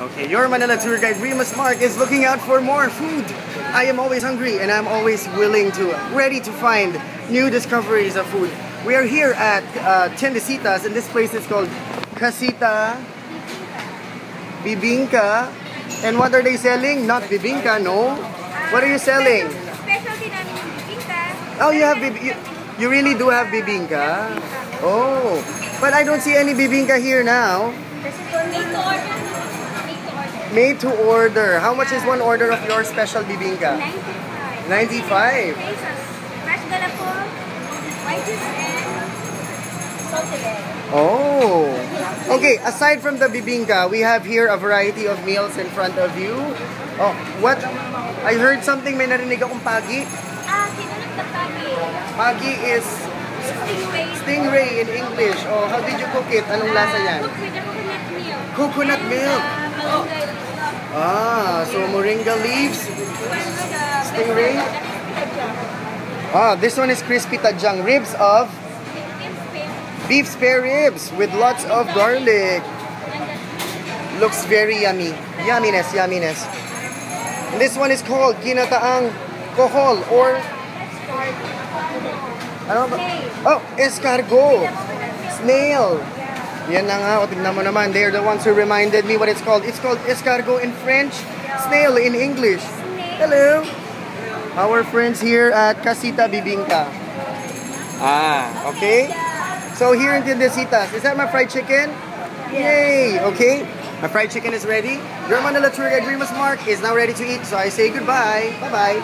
Okay, your Manila tour guide Remus Mark is looking out for more food. I am always hungry and I'm always ready to find new discoveries of food. We are here at Tiendesitas, and this place is called Casita Bibingka. And what are they selling? Not bibingka, no. What are you selling? Specialty namin yung bibingka. Oh, you really do have bibingka? Oh, but I don't see any bibingka here now. Made to order. How much is one order of your special bibingka? 95. 95 pesos. Fresh galapong, white juice, and salted egg. Oh. Okay, aside from the bibingka, we have here a variety of meals in front of you. Oh, what? I heard something, may narinig akong pagi. Kinulog na pagi. Pagi is Stingray. stingray in English. Oh, how did you cook it? Anong lasa yan? Cooked with the coconut milk. Coconut milk. Malunggay. So moringa leaves. Stingray. This one is crispy tajang. Ribs of beef spare ribs with lots of garlic. Looks very yummy. Yumminess. And this one is called ginataang kohol or ano ba? Oh, escargot. Snail. Yan na nga. O, tignan mo naman. They're the ones who reminded me what it's called. It's called escargot in French. Snail in English. Hello. Our friends here at Casita Bibingka. Okay. So here in Tiendesitas, is that my fried chicken? Yay! Okay. My fried chicken is ready. Your Manila tour guide Remus Mark is now ready to eat. So I say goodbye. Bye-bye.